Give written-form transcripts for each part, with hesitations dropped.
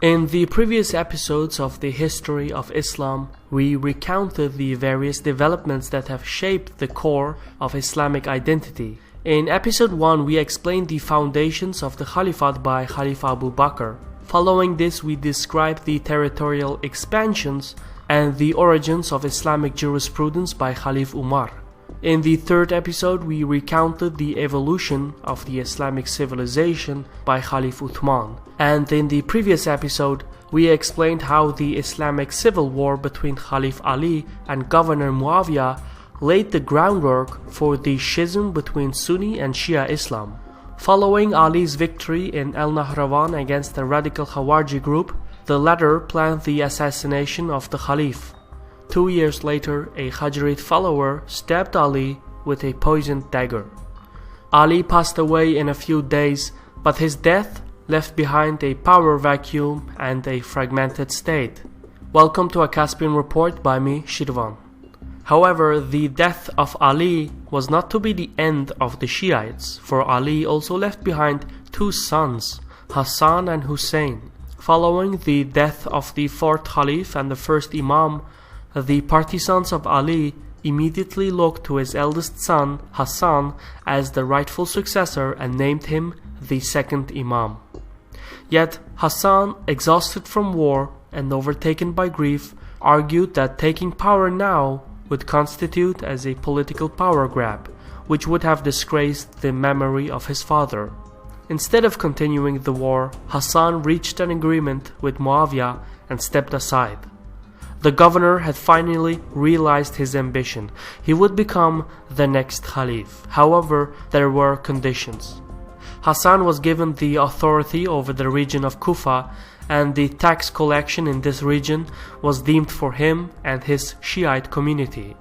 In the previous episodes of the history of Islam, we recounted the various developments that have shaped the core of Islamic identity. In episode 1, we explained the foundations of the Caliphate by Khalifa Abu Bakr. Following this, we described the territorial expansions and the origins of Islamic jurisprudence by Khalif Umar. In the third episode, we recounted the evolution of the Islamic civilization by Khalif Uthman. And in the previous episode, we explained how the Islamic civil war between Khalif Ali and Governor Muawiyah laid the groundwork for the schism between Sunni and Shia Islam. Following Ali's victory in Al Nahrawan against the radical Khawarji group, the latter planned the assassination of the Khalif. 2 years later, a Khajrid follower stabbed Ali with a poisoned dagger. Ali passed away in a few days, but his death left behind a power vacuum and a fragmented state. Welcome to a Caspian Report by me, Shirvan. However, the death of Ali was not to be the end of the Shiites, for Ali also left behind two sons, Hasan and Husayn. Following the death of the fourth Khalif and the first Imam, the partisans of Ali immediately looked to his eldest son, Hasan, as the rightful successor and named him the second Imam. Yet Hasan, exhausted from war and overtaken by grief, argued that taking power now would constitute as a political power grab, which would have disgraced the memory of his father. Instead of continuing the war, Hasan reached an agreement with Muawiyah and stepped aside. The governor had finally realized his ambition. He would become the next Khalif. However, there were conditions. Hasan was given the authority over the region of Kufa, and the tax collection in this region was deemed for him and his Shiite community.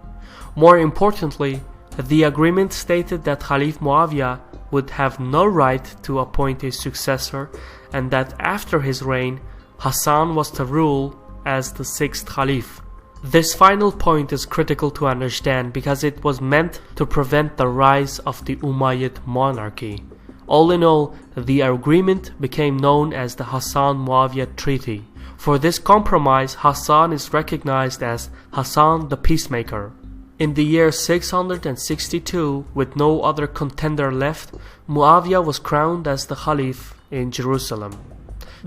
More importantly, the agreement stated that Khalif Muawiyah would have no right to appoint a successor, and that after his reign, Hasan was to rule as the sixth Khalif. This final point is critical to understand because it was meant to prevent the rise of the Umayyad monarchy. All in all, the agreement became known as the Hasan-Muawiyah Treaty. For this compromise, Hasan is recognized as Hasan the Peacemaker. In the year 662, with no other contender left, Muawiyah was crowned as the Khalif in Jerusalem.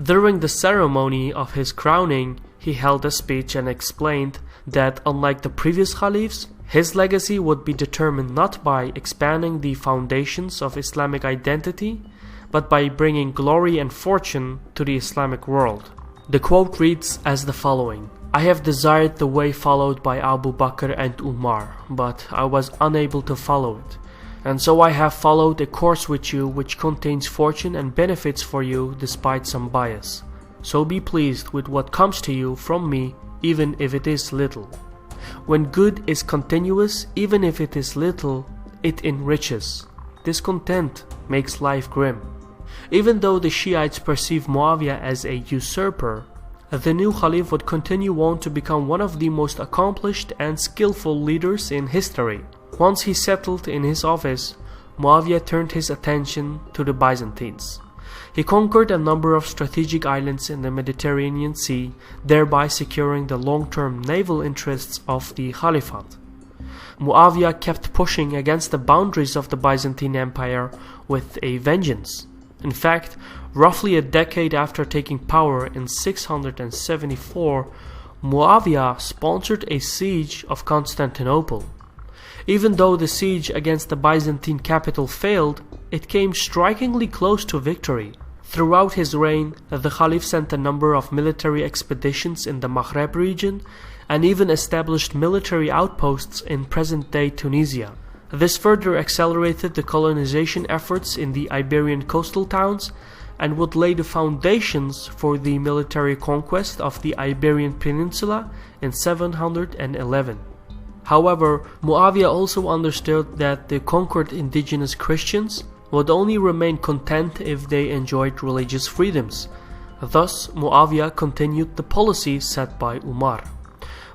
During the ceremony of his crowning, he held a speech and explained that unlike the previous Khalifs, his legacy would be determined not by expanding the foundations of Islamic identity, but by bringing glory and fortune to the Islamic world. The quote reads as the following: "I have desired the way followed by Abu Bakr and Umar, but I was unable to follow it. And so I have followed a course with you which contains fortune and benefits for you despite some bias. So be pleased with what comes to you from me, even if it is little. When good is continuous, even if it is little, it enriches. Discontent makes life grim." Even though the Shiites perceive Muawiyah as a usurper, the new Khalif would continue on to become one of the most accomplished and skillful leaders in history. Once he settled in his office, Muawiyah turned his attention to the Byzantines. He conquered a number of strategic islands in the Mediterranean Sea, thereby securing the long-term naval interests of the Caliphate. Muawiyah kept pushing against the boundaries of the Byzantine Empire with a vengeance. In fact, roughly a decade after taking power in 674, Muawiyah sponsored a siege of Constantinople. Even though the siege against the Byzantine capital failed, it came strikingly close to victory. Throughout his reign, the Khalif sent a number of military expeditions in the Maghreb region and even established military outposts in present-day Tunisia. This further accelerated the colonization efforts in the Iberian coastal towns and would lay the foundations for the military conquest of the Iberian Peninsula in 711. However, Muawiyah also understood that the conquered indigenous Christians would only remain content if they enjoyed religious freedoms. Thus, Muawiyah continued the policy set by Umar.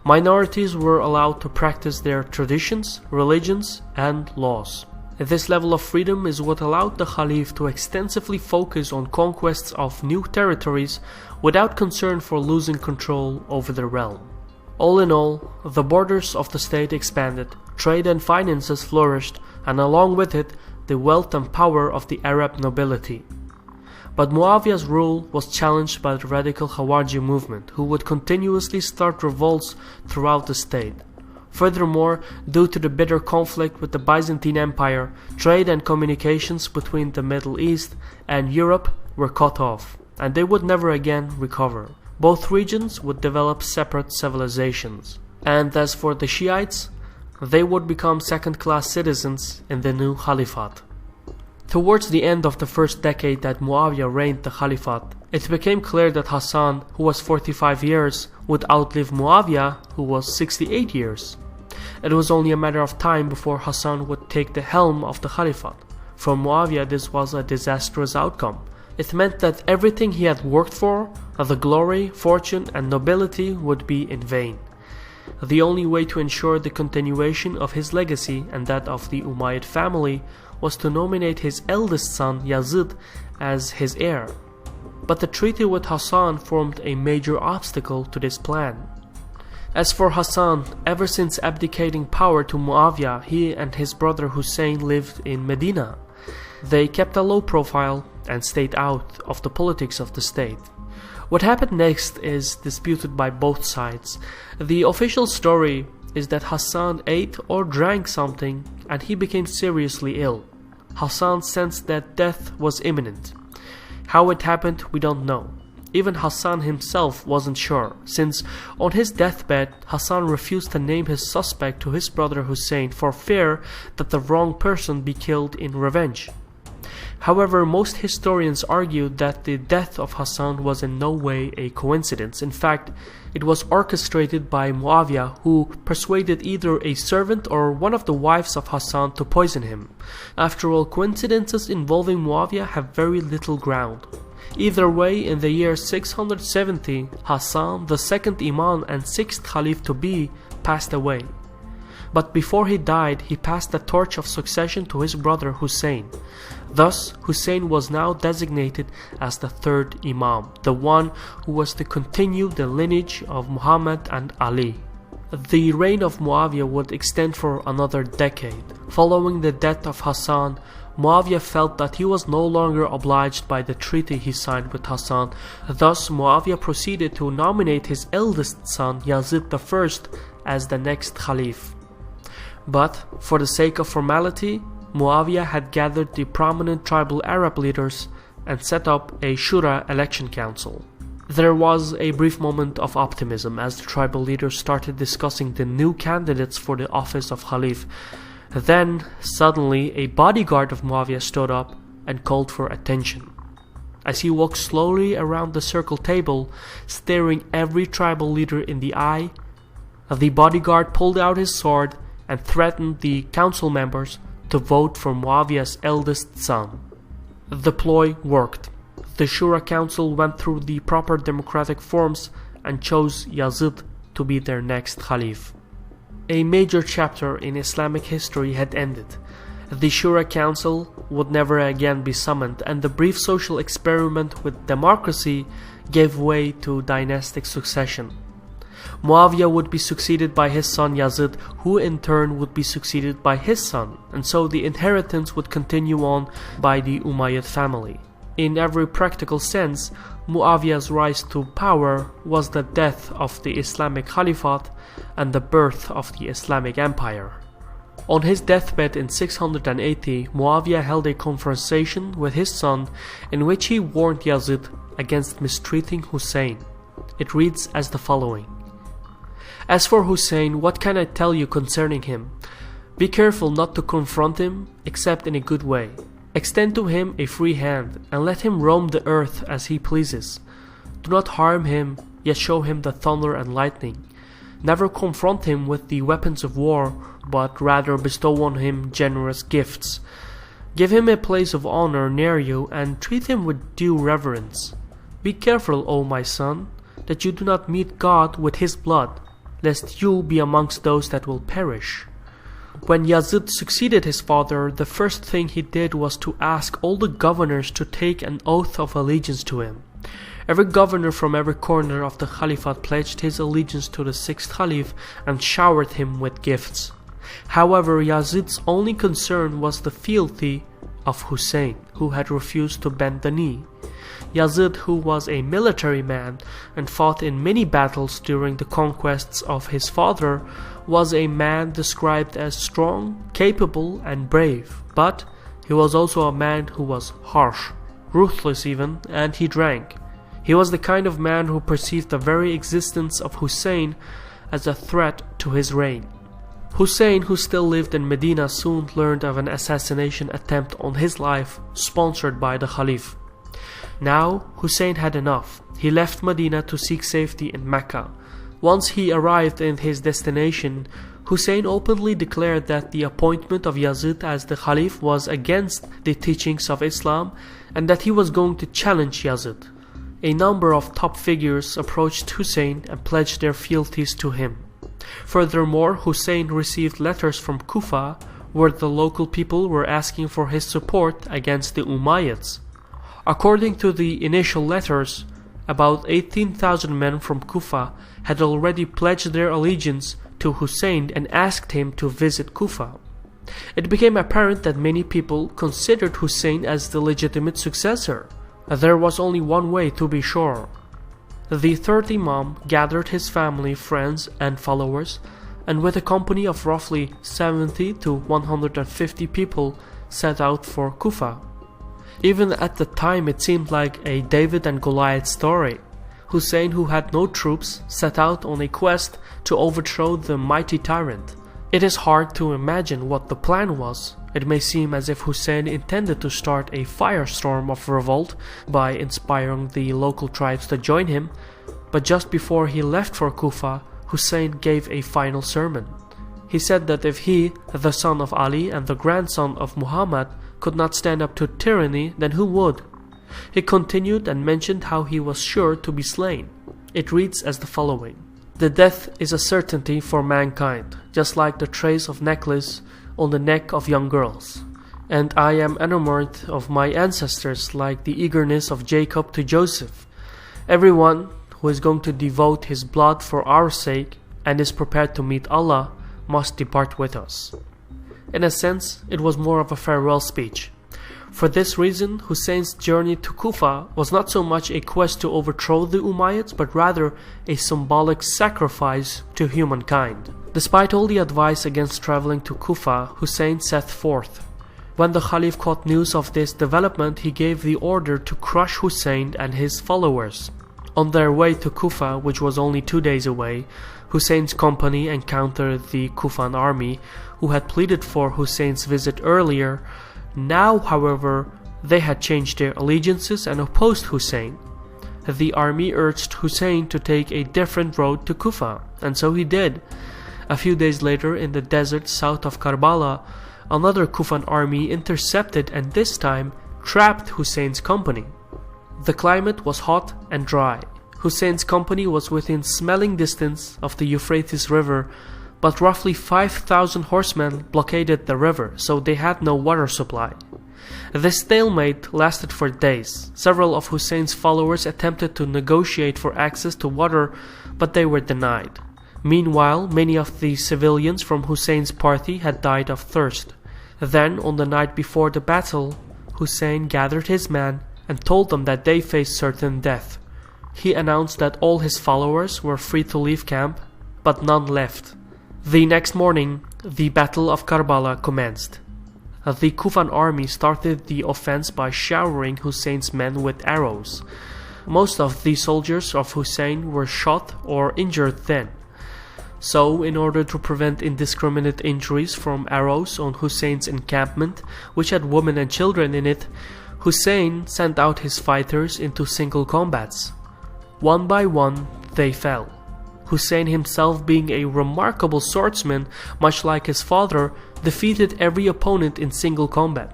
Minorities were allowed to practice their traditions, religions, and laws. This level of freedom is what allowed the Caliph to extensively focus on conquests of new territories without concern for losing control over the realm. All in all, the borders of the state expanded, trade and finances flourished, and along with it, the wealth and power of the Arab nobility. But Muawiyah's rule was challenged by the radical Khawarij movement, who would continuously start revolts throughout the state. Furthermore, due to the bitter conflict with the Byzantine Empire, trade and communications between the Middle East and Europe were cut off, and they would never again recover. Both regions would develop separate civilizations. And as for the Shiites, they would become second-class citizens in the new Caliphate. Towards the end of the first decade that Muawiyah reigned the Caliphate, it became clear that Hasan, who was 45 years, would outlive Muawiyah, who was 68 years. It was only a matter of time before Hasan would take the helm of the Caliphate. For Muawiyah, this was a disastrous outcome. It meant that everything he had worked for, the glory, fortune, and nobility, would be in vain. The only way to ensure the continuation of his legacy and that of the Umayyad family was to nominate his eldest son Yazid as his heir. But the treaty with Hasan formed a major obstacle to this plan. As for Hasan, ever since abdicating power to Muawiyah, he and his brother Husayn lived in Medina. They kept a low profile and stayed out of the politics of the state. What happened next is disputed by both sides. The official story is that Hasan ate or drank something and he became seriously ill. Hasan sensed that death was imminent. How it happened, we don't know. Even Hasan himself wasn't sure, since on his deathbed, Hasan refused to name his suspect to his brother Husayn for fear that the wrong person be killed in revenge. However, most historians argued that the death of Hasan was in no way a coincidence. In fact, it was orchestrated by Muawiyah, who persuaded either a servant or one of the wives of Hasan to poison him. After all, coincidences involving Muawiyah have very little ground. Either way, in the year 670, Hasan, the second Imam and sixth Caliph to be, passed away. But before he died, he passed the torch of succession to his brother Husayn. Thus, Husayn was now designated as the third Imam, the one who was to continue the lineage of Muhammad and Ali. The reign of Muawiyah would extend for another decade. Following the death of Hasan, Muawiyah felt that he was no longer obliged by the treaty he signed with Hasan. Thus, Muawiyah proceeded to nominate his eldest son Yazid I as the next Caliph. But, for the sake of formality, Muawiyah had gathered the prominent tribal Arab leaders and set up a Shura election council. There was a brief moment of optimism as the tribal leaders started discussing the new candidates for the office of Caliph. Then, suddenly, a bodyguard of Muawiyah stood up and called for attention. As he walked slowly around the circle table, staring every tribal leader in the eye, the bodyguard pulled out his sword and threatened the council members to vote for Muawiyah's eldest son. The ploy worked. The Shura Council went through the proper democratic forms and chose Yazid to be their next Caliph. A major chapter in Islamic history had ended. The Shura Council would never again be summoned, and the brief social experiment with democracy gave way to dynastic succession. Muawiyah would be succeeded by his son Yazid, who in turn would be succeeded by his son, and so the inheritance would continue on by the Umayyad family. In every practical sense, Muawiyah's rise to power was the death of the Islamic Caliphate and the birth of the Islamic Empire. On his deathbed in 680, Muawiyah held a conversation with his son in which he warned Yazid against mistreating Husayn. It reads as the following: "As for Husayn, what can I tell you concerning him? Be careful not to confront him except in a good way. Extend to him a free hand, and let him roam the earth as he pleases. Do not harm him, yet show him the thunder and lightning. Never confront him with the weapons of war, but rather bestow on him generous gifts. Give him a place of honor near you, and treat him with due reverence. Be careful, O my son, that you do not meet God with his blood, lest you be amongst those that will perish. When Yazid succeeded his father, the first thing he did was to ask all the governors to take an oath of allegiance to him. Every governor from every corner of the Caliphate pledged his allegiance to the sixth Caliph and showered him with gifts. However, Yazid's only concern was the fealty of Husayn, who had refused to bend the knee. Yazid, who was a military man and fought in many battles during the conquests of his father, was a man described as strong, capable, and brave. But he was also a man who was harsh, ruthless even, and he drank. He was the kind of man who perceived the very existence of Husayn as a threat to his reign. Husayn, who still lived in Medina, soon learned of an assassination attempt on his life sponsored by the Caliph. Now, Husayn had enough. He left Medina to seek safety in Mecca. Once he arrived in his destination, Husayn openly declared that the appointment of Yazid as the Caliph was against the teachings of Islam and that he was going to challenge Yazid. A number of top figures approached Husayn and pledged their fealties to him. Furthermore, Husayn received letters from Kufa where the local people were asking for his support against the Umayyads. According to the initial letters, about 18,000 men from Kufa had already pledged their allegiance to Husayn and asked him to visit Kufa. It became apparent that many people considered Husayn as the legitimate successor. There was only one way to be sure. The third Imam gathered his family, friends, and followers, and with a company of roughly 70 to 150 people set out for Kufa. Even at the time it seemed like a David and Goliath story. Husayn, who had no troops, set out on a quest to overthrow the mighty tyrant. It is hard to imagine what the plan was. It may seem as if Husayn intended to start a firestorm of revolt by inspiring the local tribes to join him, but just before he left for Kufa, Husayn gave a final sermon. He said that if he, the son of Ali and the grandson of Muhammad, could not stand up to tyranny, then who would? He continued and mentioned how he was sure to be slain. It reads as the following: "The death is a certainty for mankind, just like the trace of necklace on the neck of young girls. And I am enamored of my ancestors like the eagerness of Jacob to Joseph. Everyone who is going to devote his blood for our sake and is prepared to meet Allah must depart with us." In a sense, it was more of a farewell speech. For this reason, Husayn's journey to Kufa was not so much a quest to overthrow the Umayyads, but rather a symbolic sacrifice to humankind. Despite all the advice against traveling to Kufa, Husayn set forth. When the Caliph caught news of this development, he gave the order to crush Husayn and his followers. On their way to Kufa, which was only 2 days away, Husayn's company encountered the Kufan army, who had pleaded for Husayn's visit earlier. Now, however, they had changed their allegiances and opposed Husayn. The army urged Husayn to take a different road to Kufa, and so he did. A few days later, in the desert south of Karbala, another Kufan army intercepted and this time trapped Husayn's company. The climate was hot and dry. Husayn's company was within smelling distance of the Euphrates River, but roughly 5,000 horsemen blockaded the river, so they had no water supply. This stalemate lasted for days. Several of Husayn's followers attempted to negotiate for access to water, but they were denied. Meanwhile, many of the civilians from Husayn's party had died of thirst. Then, on the night before the battle, Husayn gathered his men and told them that they faced certain death. He announced that all his followers were free to leave camp, but none left. The next morning, the Battle of Karbala commenced. The Kufan army started the offense by showering Husayn's men with arrows. Most of the soldiers of Husayn were shot or injured then. So, in order to prevent indiscriminate injuries from arrows on Husayn's encampment, which had women and children in it, Husayn sent out his fighters into single combats. One by one, they fell. Husayn himself, being a remarkable swordsman, much like his father, defeated every opponent in single combat.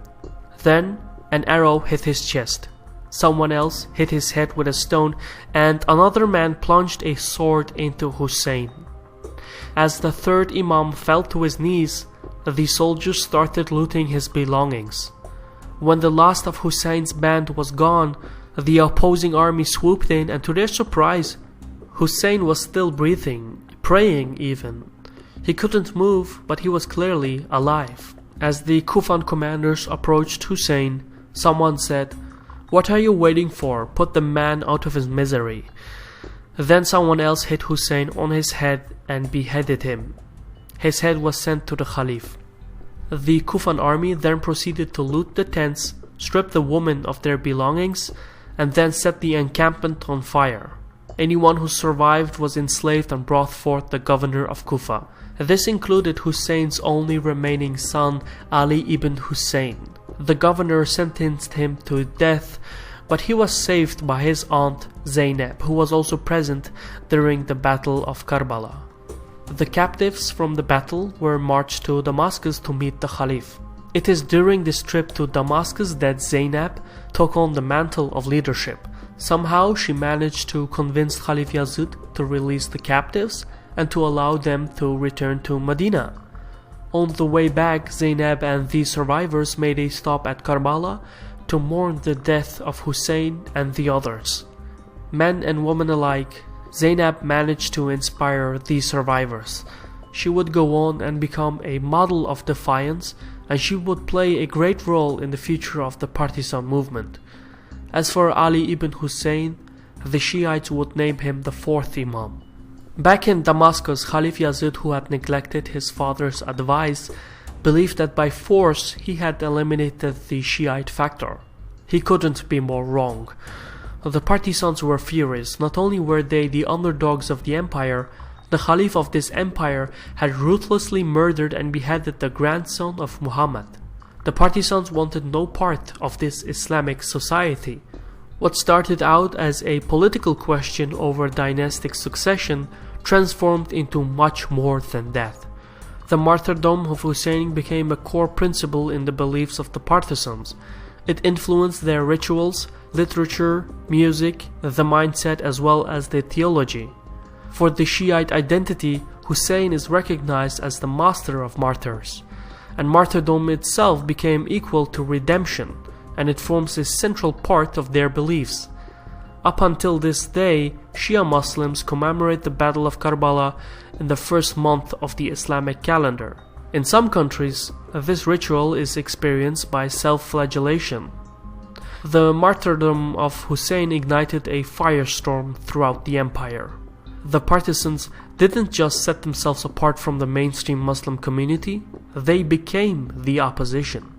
Then, an arrow hit his chest. Someone else hit his head with a stone, and another man plunged a sword into Husayn. As the third Imam fell to his knees, the soldiers started looting his belongings. When the last of Husayn's band was gone, the opposing army swooped in, and to their surprise, Husayn was still breathing, praying even. He couldn't move, but he was clearly alive. As the Kufan commanders approached Husayn, someone said, "What are you waiting for? Put the man out of his misery." Then someone else hit Husayn on his head and beheaded him. His head was sent to the Caliph. The Kufan army then proceeded to loot the tents, strip the women of their belongings, and then set the encampment on fire. Anyone who survived was enslaved and brought forth the governor of Kufa. This included Husayn's only remaining son, Ali ibn Husayn. The governor sentenced him to death, but he was saved by his aunt Zainab, who was also present during the Battle of Karbala. The captives from the battle were marched to Damascus to meet the Caliph. It is during this trip to Damascus that Zainab took on the mantle of leadership. Somehow she managed to convince Caliph Yazid to release the captives and to allow them to return to Medina. On the way back, Zainab and the survivors made a stop at Karbala to mourn the death of Husayn and the others. Men and women alike, Zainab managed to inspire the survivors. She would go on and become a model of defiance, and she would play a great role in the future of the partisan movement. As for Ali ibn Husayn, the Shiites would name him the fourth Imam. Back in Damascus, Caliph Yazid, who had neglected his father's advice, believed that by force he had eliminated the Shiite factor. He couldn't be more wrong. The partisans were furious. Not only were they the underdogs of the empire, the Caliph of this empire had ruthlessly murdered and beheaded the grandson of Muhammad. The partisans wanted no part of this Islamic society. What started out as a political question over dynastic succession transformed into much more than that. The martyrdom of Husayn became a core principle in the beliefs of the partisans. It influenced their rituals, literature, music, the mindset, as well as their theology. For the Shiite identity, Husayn is recognized as the master of martyrs, and martyrdom itself became equal to redemption, and it forms a central part of their beliefs. Up until this day, Shia Muslims commemorate the Battle of Karbala in the first month of the Islamic calendar. In some countries, this ritual is experienced by self-flagellation. The martyrdom of Husayn ignited a firestorm throughout the empire. The partisans didn't just set themselves apart from the mainstream Muslim community, they became the opposition.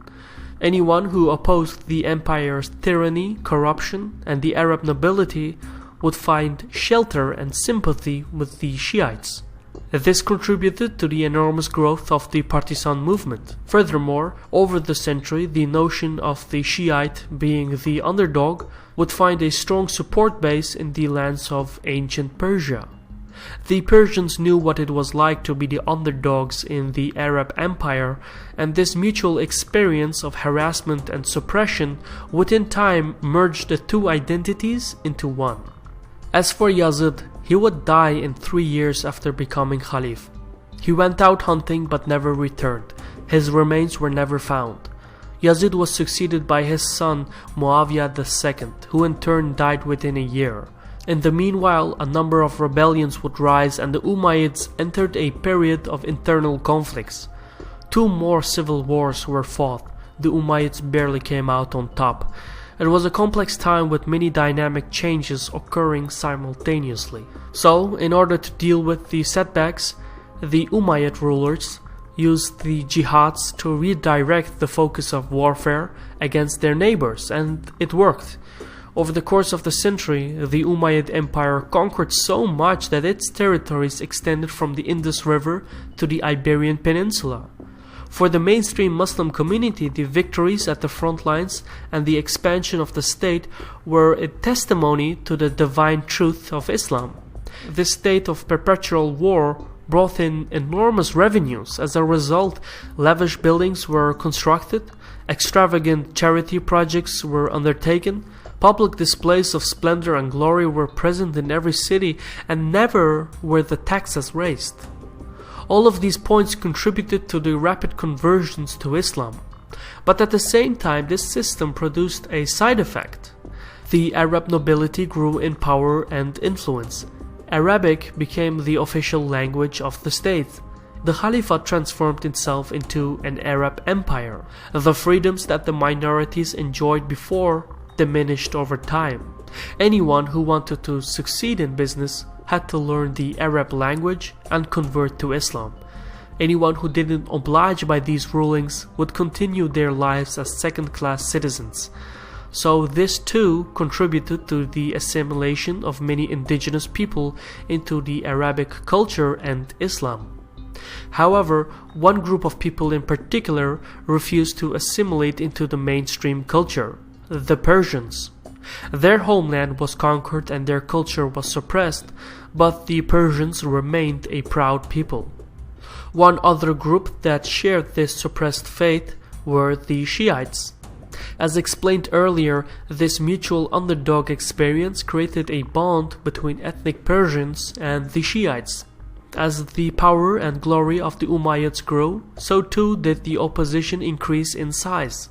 Anyone who opposed the empire's tyranny, corruption, and the Arab nobility would find shelter and sympathy with the Shiites. This contributed to the enormous growth of the partisan movement. Furthermore, over the century, the notion of the Shiite being the underdog would find a strong support base in the lands of ancient Persia. The Persians knew what it was like to be the underdogs in the Arab Empire, and this mutual experience of harassment and suppression would in time merge the two identities into one. As for Yazid, he would die in 3 years after becoming Caliph. He went out hunting but never returned. His remains were never found. Yazid was succeeded by his son Muawiyah II, who in turn died within a year. In the meanwhile, a number of rebellions would rise and the Umayyads entered a period of internal conflicts. 2 more civil wars were fought. The Umayyads barely came out on top. It was a complex time with many dynamic changes occurring simultaneously. So, in order to deal with the setbacks, the Umayyad rulers used the jihads to redirect the focus of warfare against their neighbors, and it worked. Over the course of the century, the Umayyad Empire conquered so much that its territories extended from the Indus River to the Iberian Peninsula. For the mainstream Muslim community, the victories at the front lines and the expansion of the state were a testimony to the divine truth of Islam. This state of perpetual war brought in enormous revenues. As a result, lavish buildings were constructed, extravagant charity projects were undertaken, public displays of splendor and glory were present in every city, and never were the taxes raised. All of these points contributed to the rapid conversions to Islam. But at the same time, this system produced a side effect. The Arab nobility grew in power and influence. Arabic became the official language of the state. The Caliphate transformed itself into an Arab empire. The freedoms that the minorities enjoyed before diminished over time. Anyone who wanted to succeed in business had to learn the Arab language and convert to Islam. Anyone who didn't oblige by these rulings would continue their lives as second-class citizens. So this too contributed to the assimilation of many indigenous people into the Arabic culture and Islam. However, one group of people in particular refused to assimilate into the mainstream culture: the Persians. Their homeland was conquered and their culture was suppressed, but the Persians remained a proud people. One other group that shared this suppressed faith were the Shiites. As explained earlier, this mutual underdog experience created a bond between ethnic Persians and the Shiites. As the power and glory of the Umayyads grew, so too did the opposition increase in size.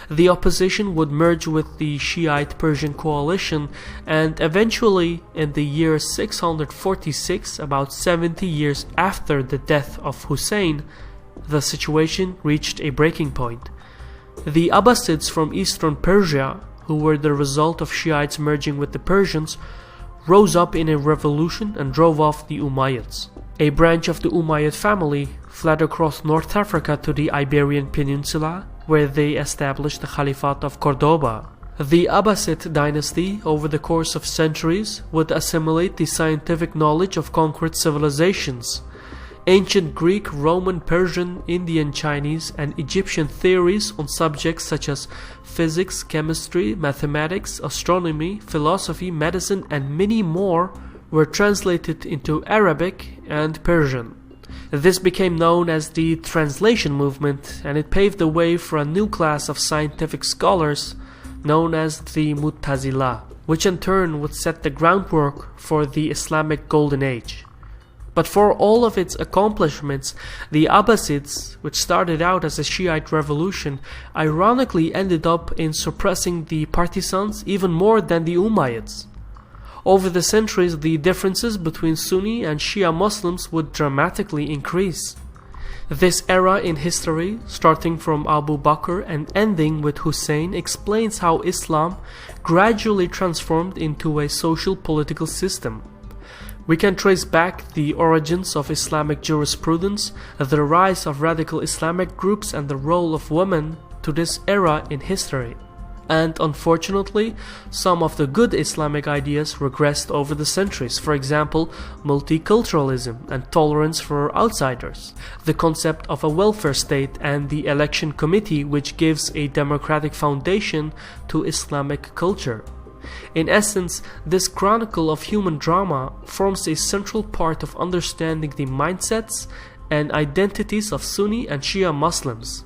The opposition would merge with the Shiite Persian coalition, and eventually, in the year 646, about 70 years after the death of Husayn, the situation reached a breaking point. The Abbasids from eastern Persia, who were the result of Shiites merging with the Persians, rose up in a revolution and drove off the Umayyads. A branch of the Umayyad family fled across North Africa to the Iberian Peninsula, where they established the Caliphate of Cordoba. The Abbasid dynasty, over the course of centuries, would assimilate the scientific knowledge of conquered civilizations. Ancient Greek, Roman, Persian, Indian, Chinese, and Egyptian theories on subjects such as physics, chemistry, mathematics, astronomy, philosophy, medicine, and many more were translated into Arabic and Persian. This became known as the translation movement, and it paved the way for a new class of scientific scholars known as the Mu'tazila, which in turn would set the groundwork for the Islamic Golden Age. But for all of its accomplishments, the Abbasids, which started out as a Shiite revolution, ironically ended up in suppressing the partisans even more than the Umayyads. Over the centuries, the differences between Sunni and Shia Muslims would dramatically increase. This era in history, starting from Abu Bakr and ending with Hussein, explains how Islam gradually transformed into a social political system. We can trace back the origins of Islamic jurisprudence, the rise of radical Islamic groups, and the role of women to this era in history. And unfortunately, some of the good Islamic ideas regressed over the centuries. For example, multiculturalism and tolerance for outsiders, the concept of a welfare state, and the election committee, which gives a democratic foundation to Islamic culture. In essence, this chronicle of human drama forms a central part of understanding the mindsets and identities of Sunni and Shia Muslims.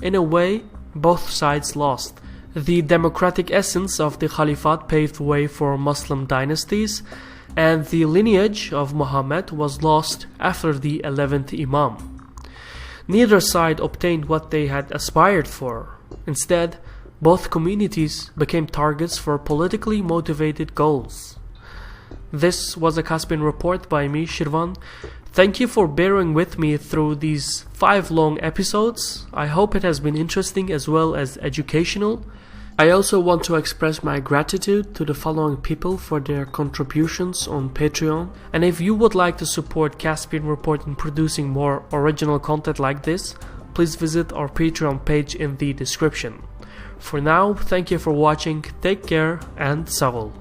In a way, both sides lost. The democratic essence of the Caliphate paved way for Muslim dynasties, and the lineage of Muhammad was lost after the 11th Imam. Neither side obtained what they had aspired for. Instead, both communities became targets for politically motivated goals. This was a Caspian Report by me, Shirvan. Thank you for bearing with me through these 5 long episodes. I hope it has been interesting as well as educational. I also want to express my gratitude to the following people for their contributions on Patreon. And if you would like to support Caspian Report in producing more original content like this, please visit our Patreon page in the description. For now, thank you for watching, take care, and Sawal.